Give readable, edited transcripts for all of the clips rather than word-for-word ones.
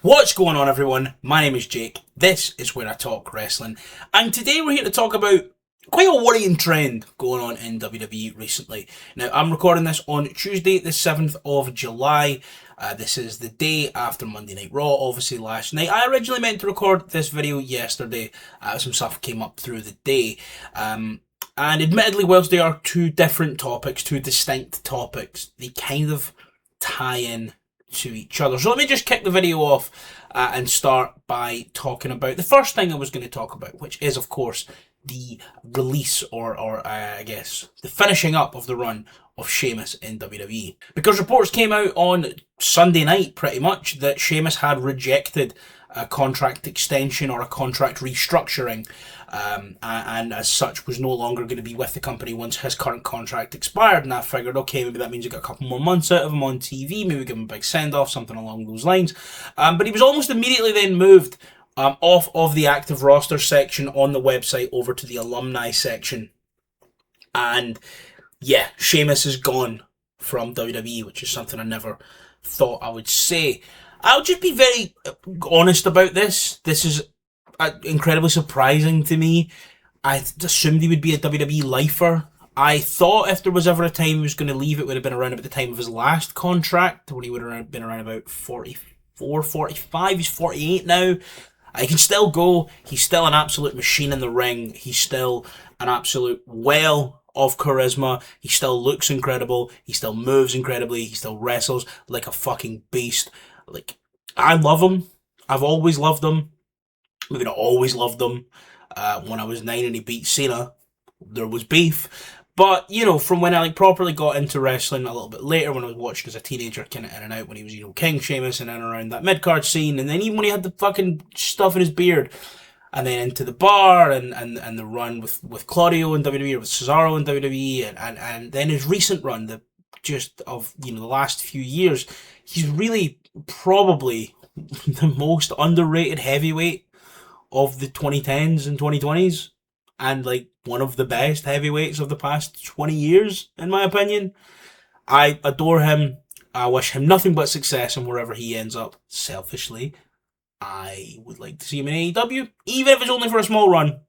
What's going on, everyone? My name is Jake. This is where I talk wrestling, and today we're here to talk about quite a worrying trend going on in WWE recently. Now, I'm recording this on Tuesday, the 7th of July. This is the day after Monday Night Raw, obviously last night. I originally meant to record this video yesterday. Some stuff came up through the day. And admittedly, whilst they are two different topics, two distinct topics, they kind of tie in to each other. So let me just kick the video off and start by talking about the first thing I was going to talk about, which is, of course, the release or I guess the finishing up of the run of Sheamus in WWE. Because reports came out on Sunday night pretty much that Sheamus had rejected a contract extension or a contract restructuring, and as such was no longer going to be with the company once his current contract expired. And I figured, okay, maybe that means you got a couple more months out of him on TV, maybe give him a big send-off, something along those lines. But he was almost immediately then moved off of the active roster section on the website over to the alumni section. And yeah, Sheamus is gone from WWE, which is something I never thought I would say. I'll just be very honest about this. This is incredibly surprising to me. I assumed he would be a WWE lifer. I thought if there was ever a time he was going to leave, it would have been around about the time of his last contract, when he would have been around about 44, 45. He's 48 now. He can still go. He's still an absolute machine in the ring. He's still an absolute well of charisma. He still looks incredible. He still moves incredibly. He still wrestles like a fucking beast. Like, I love him. I've always loved him. Maybe not always loved him. When I was 9 and he beat Cena, there was beef. But, you know, from when I properly got into wrestling a little bit later, when I was watching as a teenager, kind of in and out, when he was, King Sheamus and in and around that mid-card scene, and then even when he had the fucking stuff in his beard, and then into the bar, and the run with Claudio in WWE, or with Cesaro in WWE, and then his recent run, the last few years, he's really probably the most underrated heavyweight of the 2010s and 2020s, and like one of the best heavyweights of the past 20 years, in my opinion. I adore him. I wish him nothing but success in wherever he ends up. Selfishly, I would like to see him in AEW, even if it's only for a small run.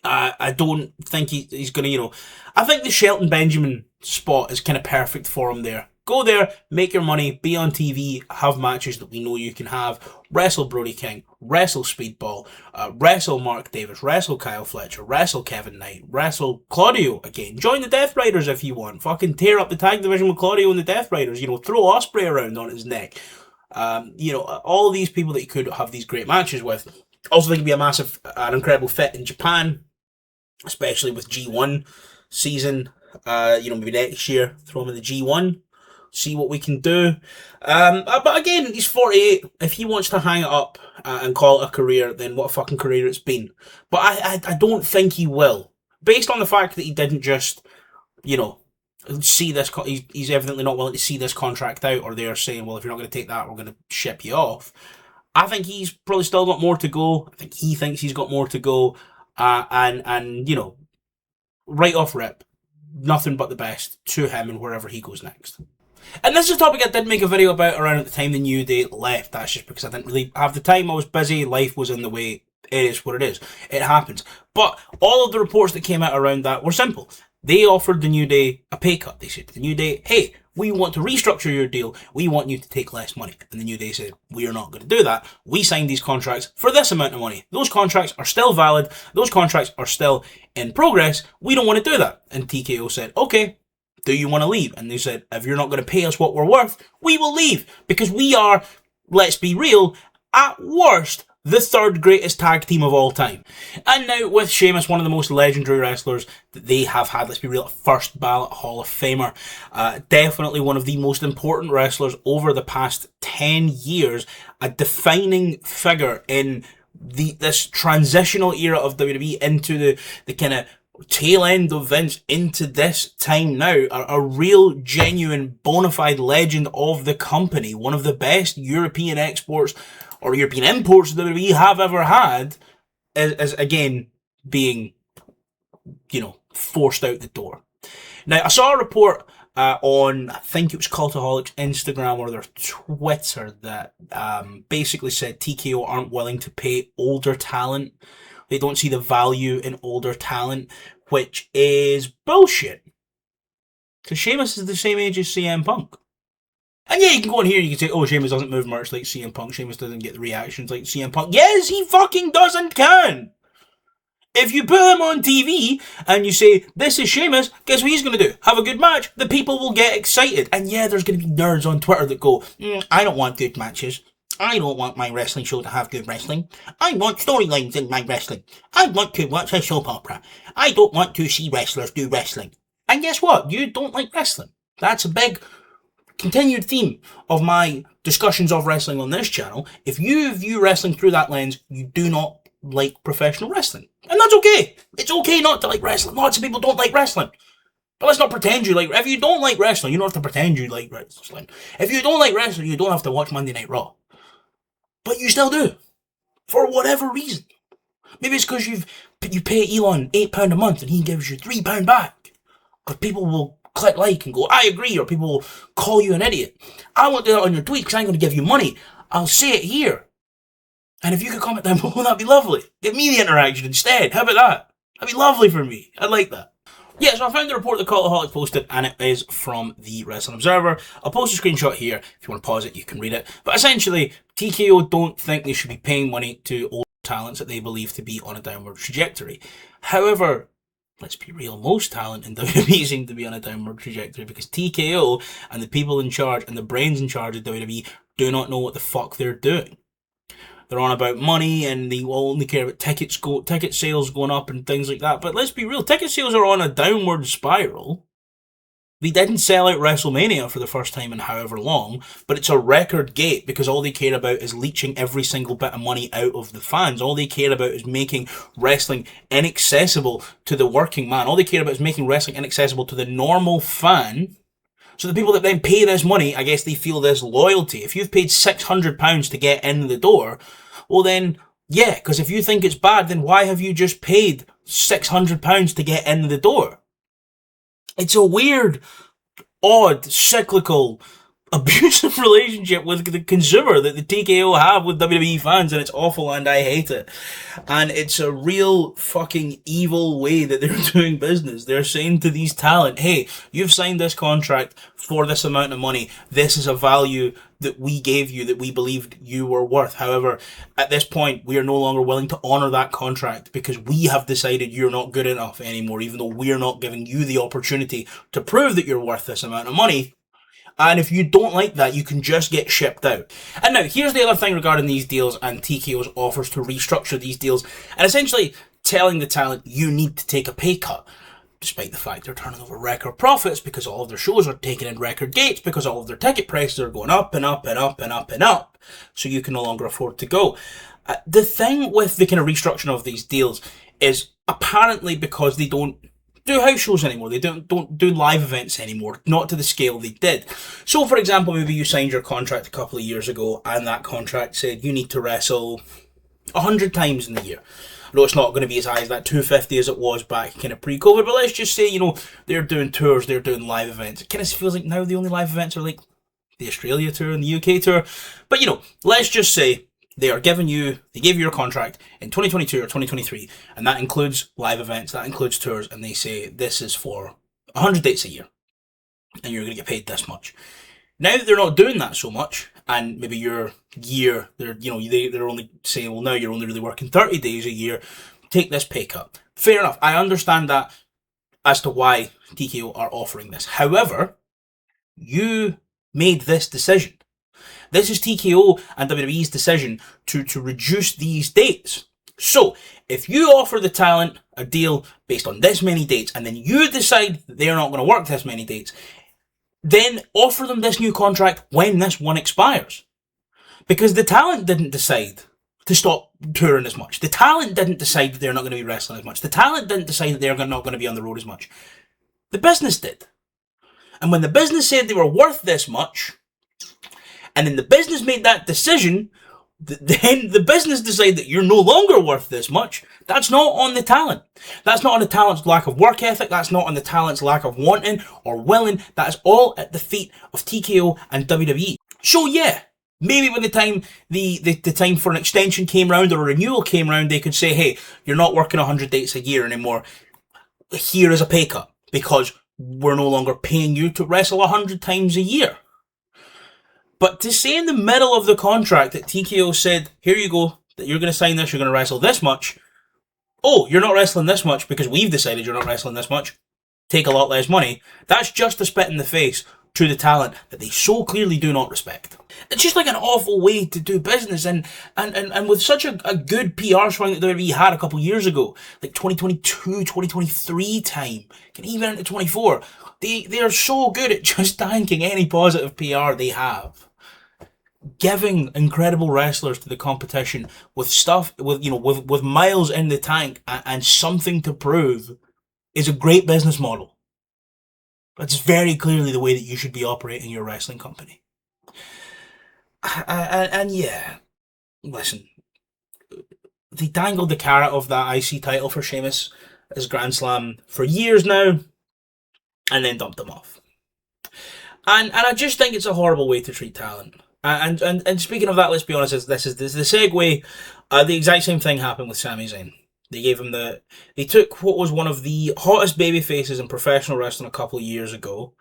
I don't think he's going to, I think the Shelton Benjamin spot is kind of perfect for him there. Go there, make your money, be on TV, have matches that we know you can have, wrestle Brody King, wrestle Speedball, wrestle Mark Davis, wrestle Kyle Fletcher, wrestle Kevin Knight, wrestle Claudio again. Join the Death Riders if you want. Fucking tear up the tag division with Claudio and the Death Riders. Throw Ospreay around on his neck. All of these people that you could have these great matches with. Also think it'd be an incredible fit in Japan, especially with G1 season. Maybe next year, throw him in the G1. See what we can do. But again, he's 48. If he wants to hang it up and call it a career, then what a fucking career it's been. But I don't think he will. Based on the fact that he didn't just, see this, he's evidently not willing to see this contract out, or they're saying, well, if you're not going to take that, we're going to ship you off. I think he's probably still got more to go. I think he thinks he's got more to go. And right off rip, nothing but the best to him and wherever he goes next. And this is a topic I did make a video about around at the time the New Day left. That's just because I didn't really have the time. I was busy. Life was in the way. It is what it is. It happens. But all of the reports that came out around that were simple. They offered the New Day a pay cut. They said to the New Day, hey, we want to restructure your deal. We want you to take less money. And the New Day said, we are not going to do that. We signed these contracts for this amount of money. Those contracts are still valid. Those contracts are still in progress. We don't want to do that. And TKO said, okay, do you want to leave? And they said, if you're not going to pay us what we're worth, we will leave. Because we are, let's be real, at worst, the third greatest tag team of all time. And now with Sheamus, one of the most legendary wrestlers that they have had, let's be real, first ballot Hall of Famer. Definitely one of the most important wrestlers over the past 10 years. A defining figure in this transitional era of WWE into the kind of tail end of Vince into this time now, a real genuine bona fide legend of the company, one of the best European exports or European imports that we have ever had, is again being, forced out the door. Now, I saw a report on, I think it was Cultaholic's Instagram or their Twitter, that basically said TKO aren't willing to pay older talent. They don't see the value in older talent, which is bullshit. Because Sheamus is the same age as CM Punk. And yeah, you can go on here and you can say, oh, Sheamus doesn't move merch like CM Punk. Sheamus doesn't get the reactions like CM Punk. Yes, he fucking doesn't can. If you put him on TV and you say, this is Sheamus, guess what he's going to do? Have a good match. The people will get excited. And yeah, there's going to be nerds on Twitter that go, I don't want good matches. I don't want my wrestling show to have good wrestling. I want storylines in my wrestling. I want to watch a soap opera. I don't want to see wrestlers do wrestling. And guess what? You don't like wrestling. That's a big continued theme of my discussions of wrestling on this channel. If you view wrestling through that lens, you do not like professional wrestling. And that's okay. It's okay not to like wrestling. Lots of people don't like wrestling. But let's not pretend you like... If you don't like wrestling, you don't have to pretend you like wrestling. If you don't like wrestling, you don't have to watch Monday Night Raw. But you still do. For whatever reason. Maybe it's because you pay Elon £8 a month and he gives you £3 back. Because people will click like and go, I agree, or people will call you an idiot. I won't do that on your tweet because I'm going to give you money. I'll say it here. And if you could comment down below, that'd be lovely. Give me the interaction instead. How about that? That'd be lovely for me. I'd like that. Yeah, so I found the report that Cultaholic posted, and it is from the Wrestling Observer. I'll post a screenshot here. If you want to pause it, you can read it. But essentially, TKO don't think they should be paying money to old talents that they believe to be on a downward trajectory. However, let's be real, most talent in WWE seem to be on a downward trajectory because TKO and the people in charge and the brains in charge of WWE do not know what the fuck they're doing. They're on about money and they only care about ticket sales going up and things like that. But let's be real, ticket sales are on a downward spiral. They didn't sell out WrestleMania for the first time in however long, but it's a record gate because all they care about is leeching every single bit of money out of the fans. All they care about is making wrestling inaccessible to the working man. All they care about is making wrestling inaccessible to the normal fan. So the people that then pay this money, I guess they feel this loyalty. If you've paid £600 to get in the door, well then, yeah, because if you think it's bad, then why have you just paid £600 to get in the door? It's a weird, odd, cyclical, abusive relationship with the consumer that the TKO have with WWE fans, and it's awful and I hate it. And it's a real fucking evil way that they're doing business. They're saying to these talent, hey, you've signed this contract for this amount of money. This is a value that we gave you, that we believed you were worth. However, at this point, we are no longer willing to honour that contract because we have decided you're not good enough anymore, even though we're not giving you the opportunity to prove that you're worth this amount of money. And if you don't like that, you can just get shipped out. And now, here's the other thing regarding these deals and TKO's offers to restructure these deals and essentially telling the talent you need to take a pay cut. Despite the fact they're turning over record profits because all of their shows are taking in record dates because all of their ticket prices are going up and up and up and up and up. So you can no longer afford to go. The thing with the kind of restructuring of these deals is apparently because they don't do house shows anymore. They don't do live events anymore, not to the scale they did. So, for example, maybe you signed your contract a couple of years ago and that contract said you need to wrestle 100 times in the year. I know it's not going to be as high as that 250 as it was back kind of pre-COVID, but let's just say, they're doing tours, they're doing live events. It kind of feels like now the only live events are like the Australia tour and the UK tour. But, let's just say they gave you your contract in 2022 or 2023, and that includes live events, that includes tours, and they say this is for 100 dates a year, and you're going to get paid this much. Now that they're not doing that so much, and maybe your year, they're only saying, well, now you're only really working 30 days a year, take this pay cut. Fair enough. I understand that as to why TKO are offering this. However, you made this decision. This is TKO and WWE's decision to reduce these dates. So, if you offer the talent a deal based on this many dates, and then you decide that they're not going to work this many dates, then offer them this new contract when this one expires. Because the talent didn't decide to stop touring as much. The talent didn't decide that they're not going to be wrestling as much. The talent didn't decide that they're not going to be on the road as much. The business did. And when the business said they were worth this much, and then the business made that decision, then the business decide that you're no longer worth this much. That's not on the talent. That's not on the talent's lack of work ethic. That's not on the talent's lack of wanting or willing. That is all at the feet of TKO and WWE. So yeah, maybe when the time for an extension came round or a renewal came round, they could say, hey, you're not working 100 dates a year anymore. Here is a pay cut because we're no longer paying you to wrestle 100 times a year. But to say in the middle of the contract that TKO said, here you go, that you're going to sign this, you're going to wrestle this much. Oh, you're not wrestling this much because we've decided you're not wrestling this much. Take a lot less money. That's just a spit in the face to the talent that they so clearly do not respect. It's just like an awful way to do business, and with such a good PR swing that WWE had a couple years ago, like 2022, 2023 time, and even into 24, they are so good at just tanking any positive PR they have. Giving incredible wrestlers to the competition with stuff, with miles in the tank and something to prove is a great business model. That's very clearly the way that you should be operating your wrestling company. And yeah, listen, they dangled the carrot of that IC title for Sheamus as Grand Slam for years now, and then dumped him off. And I just think it's a horrible way to treat talent. And speaking of that, let's be honest, this is the segue. The exact same thing happened with Sami Zayn. They took what was one of the hottest baby faces in professional wrestling a couple of years ago,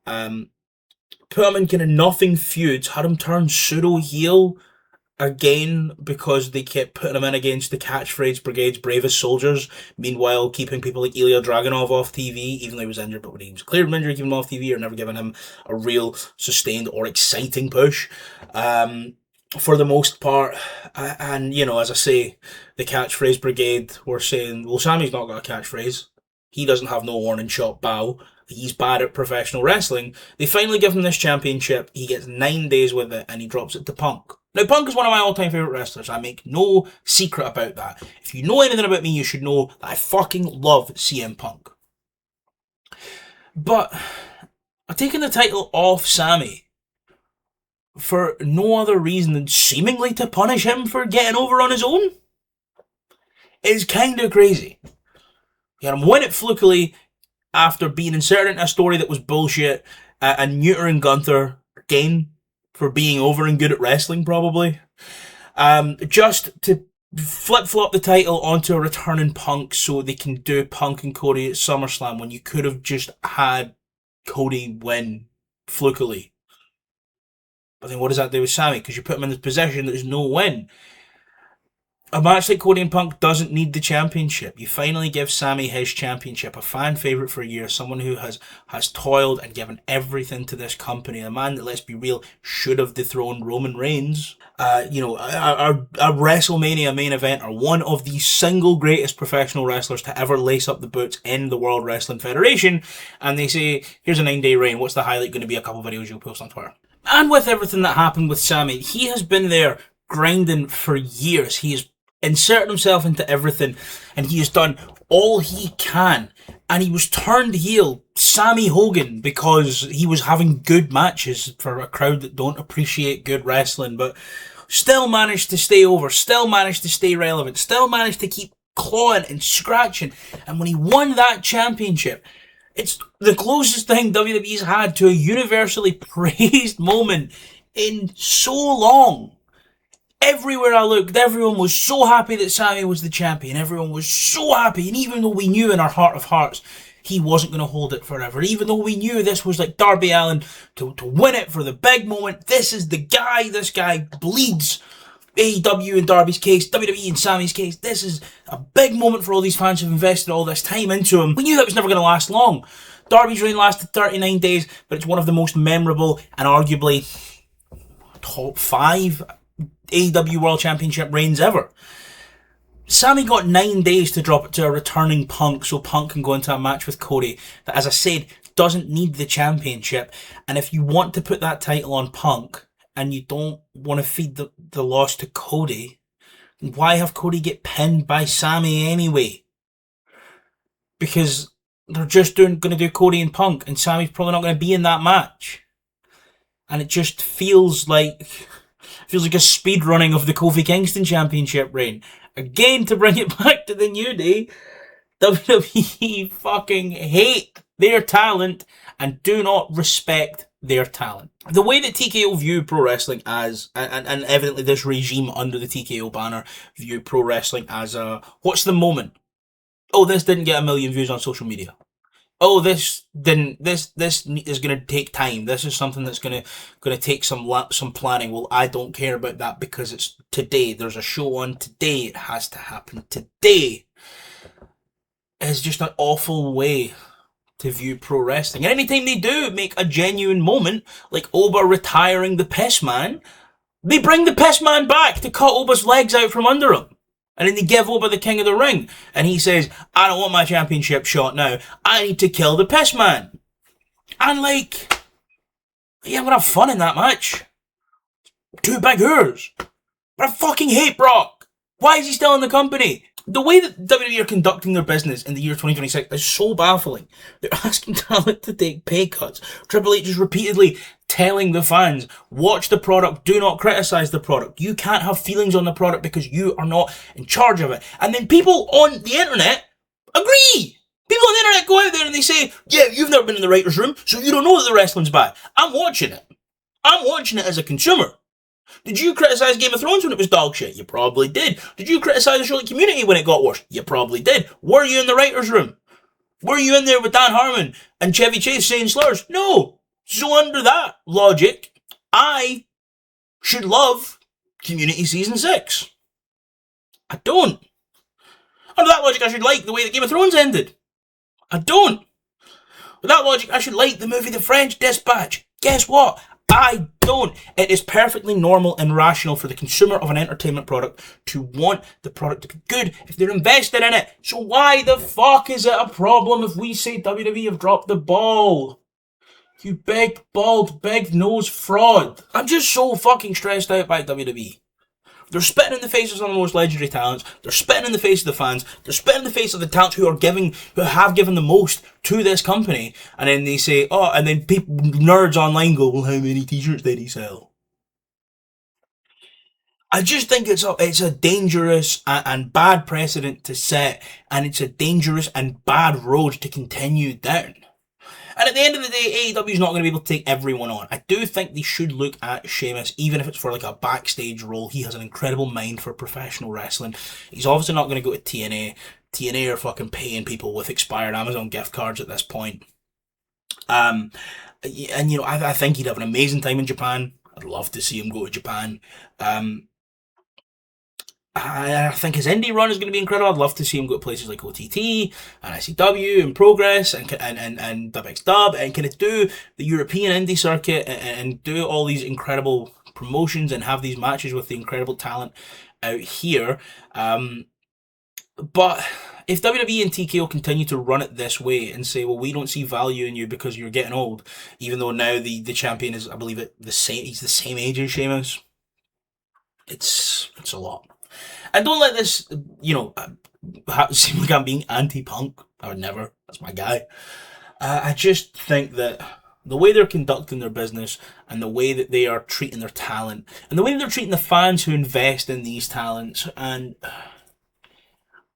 put him in kind of nothing feuds, had him turn pseudo heel again because they kept putting him in against the Catchphrase Brigade's bravest soldiers, meanwhile keeping people like Ilya Dragunov off TV, even though he was injured, but when he was cleared of injury, keeping him off TV or never giving him a real sustained or exciting push. For the most part, and as I say, the Catchphrase Brigade were saying, well, Sammy's not got a catchphrase. He doesn't have no warning shot bow. He's bad at professional wrestling. They finally give him this championship. He gets 9 days with it, and he drops it to Punk. Now, Punk is one of my all-time favourite wrestlers. I make no secret about that. If you know anything about me, you should know that I fucking love CM Punk. But I'm taking the title off Sammy for no other reason than seemingly to punish him for getting over on his own is kind of crazy. You had him win it flukily after being inserted in a story that was bullshit and neutering Gunther again for being over and good at wrestling, probably. Just to flip-flop the title onto a returning Punk so they can do Punk and Cody at SummerSlam when you could have just had Cody win flukily. But then what does that do with Sammy? Because you put him in this position that there's no win. A match like Cody and Punk doesn't need the championship. You finally give Sammy his championship, a fan favourite for years, someone who has toiled and given everything to this company, a man that, let's be real, should have dethroned Roman Reigns. Our WrestleMania main event are one of the single greatest professional wrestlers to ever lace up the boots in the World Wrestling Federation, and they say, here's a 9-day reign, what's the highlight going to be? A couple of videos you'll post on Twitter. And with everything that happened with Sammy, he has been there grinding for years. He has inserted himself into everything, and he has done all he can. And he was turned heel, Sammy Hogan, because he was having good matches for a crowd that don't appreciate good wrestling, but still managed to stay over, still managed to stay relevant, still managed to keep clawing and scratching. And when he won that championship, it's the closest thing WWE's had to a universally praised moment in so long. Everywhere I looked, everyone was so happy that Sammy was the champion. Everyone was so happy. And even though we knew in our heart of hearts he wasn't going to hold it forever, even though we knew this was like Darby Allin to win it for the big moment, this is the guy, this guy bleeds AEW in Darby's case, WWE in Sammy's case. This is a big moment for all these fans who've invested all this time into him. We knew that was never going to last long. Darby's reign lasted 39 days, but it's one of the most memorable and arguably top 5 AEW World Championship reigns ever. Sammy got 9 days to drop it to a returning Punk so Punk can go into a match with Cody that, as I said, doesn't need the championship. And if you want to put that title on Punk and you don't want to feed the loss to Cody, why have Cody get pinned by Sammy anyway? Because they're just going to do Cody and Punk, and Sammy's probably not going to be in that match. And it just feels like Feels like a speed running of the Kofi Kingston Championship reign. Again, to bring it back to the New Day, WWE fucking hate their talent and do not respect their talent. The way that TKO view pro wrestling as, and evidently this regime under the TKO banner view pro wrestling as what's the moment? Oh, this didn't get 1 million views on social media. Oh, this is gonna take time. This is something that's gonna take some planning. Well, I don't care about that because it's today. There's a show on today. It has to happen today. It's just an awful way to view pro wrestling. And anytime they do make a genuine moment, like Oba retiring the piss man, they bring the piss man back to cut Oba's legs out from under him. And then they give Oba the king of the ring. And he says, I don't want my championship shot now. I need to kill the piss man. And like, yeah, I'm gonna have fun in that match. Two big whores. But I fucking hate Brock. Why is he still in the company? The way that WWE are conducting their business in the year 2026 is so baffling. They're asking talent to take pay cuts. Triple H is repeatedly telling the fans, watch the product, do not criticize the product. You can't have feelings on the product because you are not in charge of it. And then people on the internet agree. People on the internet go out there and they say, yeah, you've never been in the writer's room, so you don't know that the wrestling's bad. I'm watching it. I'm watching it as a consumer. Did you criticise Game of Thrones when it was dog shit? You probably did. Did you criticise the show like Community when it got worse? You probably did. Were you in the writer's room? Were you in there with Dan Harmon and Chevy Chase saying slurs? No. So under that logic, I should love Community Season 6. I don't. Under that logic, I should like the way that Game of Thrones ended. I don't. With that logic, I should like the movie The French Dispatch. Guess what? I don't. It is perfectly normal and rational for the consumer of an entertainment product to want the product to be good if they're invested in it. So why the fuck is it a problem if we say WWE have dropped the ball? You big, bald, big-nosed fraud. I'm just so fucking stressed out by WWE. They're spitting in the face of some of the most legendary talents. They're spitting in the face of the fans. They're spitting in the face of the talents who have given the most to this company. And then they say, oh, and then people, nerds online go, well, how many t-shirts did he sell? I just think it's a dangerous and bad precedent to set, and it's a dangerous and bad road to continue down. And at the end of the day, AEW is not going to be able to take everyone on. I do think they should look at Sheamus, even if it's for like a backstage role. He has an incredible mind for professional wrestling. He's obviously not going to go to TNA. TNA are fucking paying people with expired Amazon gift cards at this point. And you know, I think he'd have an amazing time in Japan. I'd love to see him go to Japan. I think his indie run is going to be incredible. I'd love to see him go to places like OTT and ICW and Progress and WXW and kind of do the European indie circuit and do all these incredible promotions and have these matches with the incredible talent out here. But if WWE and TKO continue to run it this way and say, well, we don't see value in you because you're getting old, even though now the champion is, I believe, he's the same age as Sheamus, it's a lot. And don't let this, you know, seem like I'm being anti-Punk. I would never. That's my guy. I just think that the way they're conducting their business and the way that they are treating their talent and the way that they're treating the fans who invest in these talents, and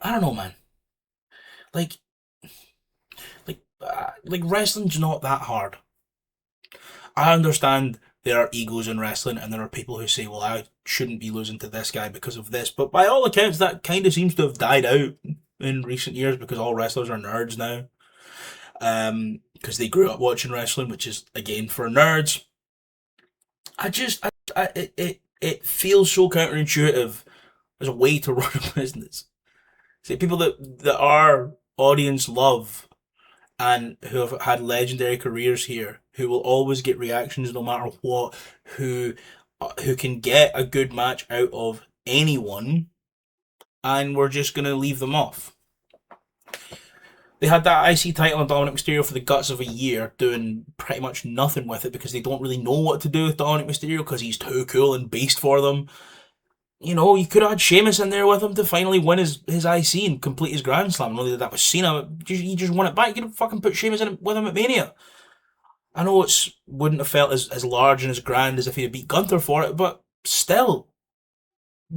I don't know, man. Like wrestling's not that hard. I understand there are egos in wrestling, and there are people who say, well, I shouldn't be losing to this guy because of this. But by all accounts, that kind of seems to have died out in recent years because all wrestlers are nerds now. Because they grew up watching wrestling, which is, again, for nerds. It feels so counterintuitive as a way to run a business. See, people that our audience love and who have had legendary careers here, who will always get reactions no matter what, who can get a good match out of anyone, and we're just going to leave them off. They had that IC title on Dominic Mysterio for the guts of a year, doing pretty much nothing with it because they don't really know what to do with Dominic Mysterio because he's too cool and beast for them. You know, you could have had Sheamus in there with him to finally win his IC and complete his Grand Slam. I know that was Cena, but he just won it back. You could have fucking put Sheamus in with him at Mania. I know it wouldn't have felt as large and as grand as if he had beat Gunther for it, but still,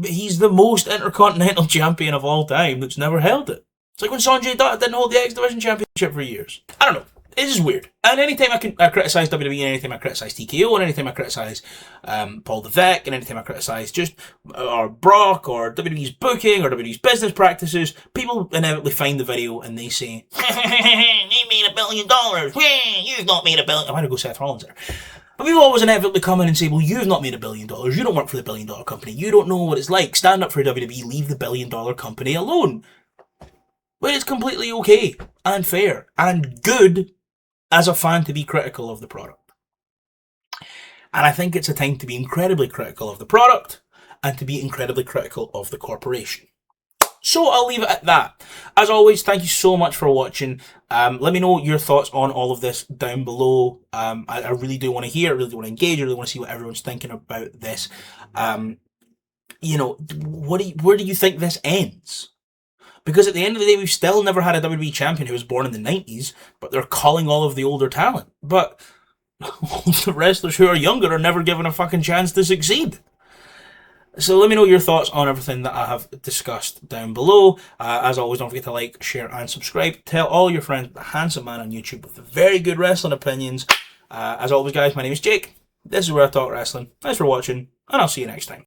he's the most Intercontinental Champion of all time that's never held it. It's like when Sanjay Dutt didn't hold the X Division Championship for years. I don't know. It's just weird. And anytime I criticise WWE, and anytime I criticise TKO, and anytime I criticise Paul Levesque, and anytime I criticise just or Brock, or WWE's booking, or WWE's business practices, people inevitably find the video and they say, "You made $1 billion. You've not made $1 billion." I want to go Seth Rollins there. But people always inevitably come in and say, "Well, you've not made $1 billion. You don't work for the $1 billion company. You don't know what it's like. Stand up for WWE. Leave the $1 billion company alone." But it's completely okay and fair and good as a fan to be critical of the product. And I think it's a time to be incredibly critical of the product and to be incredibly critical of the corporation. So I'll leave it at that. As always, thank you so much for watching. Let me know your thoughts on all of this down below. I really do want to hear, I really do want to engage, I really want to see what everyone's thinking about this. You know, where do you think this ends? Because at the end of the day, we've still never had a WWE champion who was born in the 90s, but they're calling all of the older talent. But the wrestlers who are younger are never given a fucking chance to succeed. So let me know your thoughts on everything that I have discussed down below. As always, don't forget to like, share, and subscribe. Tell all your friends the handsome man on YouTube with very good wrestling opinions. As always, guys, my name is Jake. This is where I talk wrestling. Thanks for watching, and I'll see you next time.